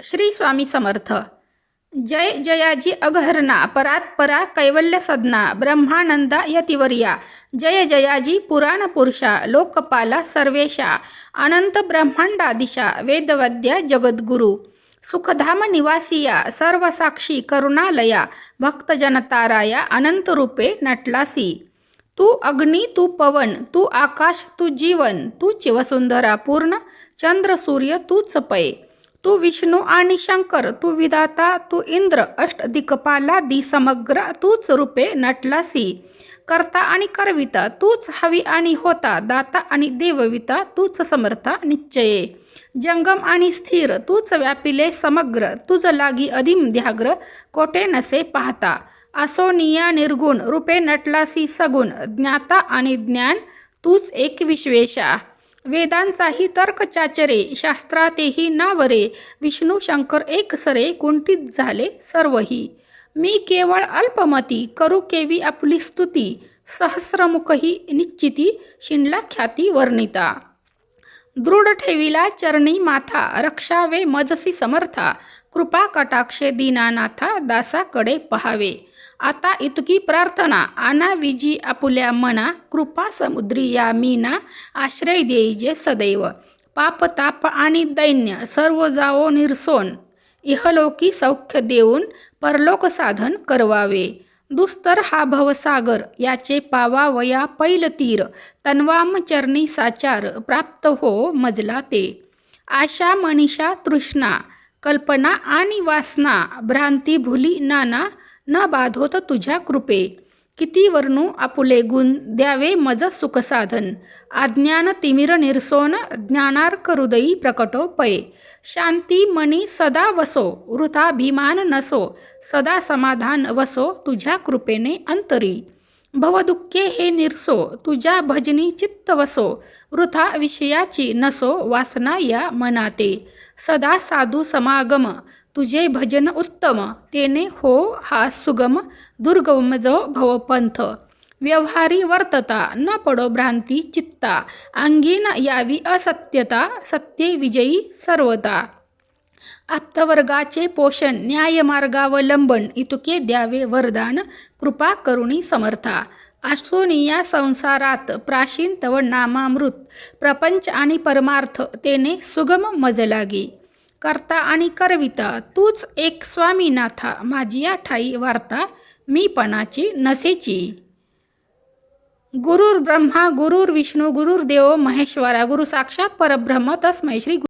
श्री स्वामी समर्थ. जय जयाजी अगहरणा परात परा कैवल्य सदना ब्रह्मानंदा यतिवर्या. जय जयाजी पुराण पुरुषा लोकपाला सर्वेशा अनंत ब्रह्मांडादिशा वेदवद्या जगद्गुरु. सुखधाम निवासिया सर्वसाक्षी करुणालया भक्तजनताराया अनंत रूपे नटलासी. तू अग्नी तू पवन तू आकाश तू जीवन तूच वसुंधरा पूर्ण चंद्र सूर्य तूच पय. तू विष्णू आणि शंकर तू विधाता तू इंद्र अष्टदिक्पालादी समग्र तूच रूपे नटलासी. करता आणि करविता तूच हवी आणि होता दाता आणि देवविता तूच समर्था निश्चये. जंगम आणि स्थिर तूच व्यापिले समग्र तुझ लागी अधिम ध्याग्र कोठे नसे पाहता. असोनिया निर्गुण रूपे नटलासी सगुण ज्ञाता आणि ज्ञान तूच एक विश्वेशा. वेदांचाही तर्क चाचरे शास्त्रातेही नावरे विष्णू शंकर एक सरे कुंठित झाले सर्वही. मी केवळ अल्पमती करू केवी आपली स्तुती सहस्रमुखही निश्चिती शिणला ख्याती वर्णिता. दृढ ठेविला चरणी माथा रक्षावे मजसी समर्था कृपा कटाक्षे दीनानाथा दासाकडे पहावे. आता इतकी प्रार्थना आना विजी आपुल्या मना कृपा समुद्री या मीना आश्रय देईजे सदैव. पाप ताप आणि दैन्य सर्व जावो निरसोन इहलोकी सौख्य देऊन परलोक साधन करवावे. दुस्तर हा भवसागर याचे पावावया पैल तीर तन्वाम चरणी साचार प्राप्त हो मजला ते. आशा मनीषा तृष्णा कल्पना आणि वासना भ्रांती भुली नाना न बाधोत तुझ्या कृपे. किती वर्णू आपुले गुण द्यावे मज सुखसाधन अज्ञान तिमिर निरसोन ज्ञानार्क हृदयी प्रकटो पय. शांती मनी सदा वसो वृथाभिमान नसो सदा समाधान वसो तुझ्या कृपेने अंतरी. भवदुःखे हे निरसो तुझ्या भजनी चित्त वसो वृथा विषयाची नसो वासना या मनाते. सदा साधू समागम तुझे भजन उत्तम तेने हो हा सुगम दुर्गम जो भवपंथ. व्यवहारी वर्तता न पडो भ्रांती चित्ता अंगीन यावी असत्यता सत्ये विजयी सर्वता. आप्तवर्गाचे पोषण न्यायमार्गावलंबन इतुके द्यावे वरदान कृपा करुणी समर्था. आसोनिया संसारात प्राशीन तव नामामृत प्रपंच आणि परमार्थ तेने सुगम मज लागी. करता आणि करविता तूच एक स्वामीनाथा माझिया ठाई वार्ता मी पणाची नसेची. गुरुर्ब्रह्मा गुरुर्विष्णू गुरुर्देव महेश्वरा गुरु साक्षात परब्रह्म तस्मै श्री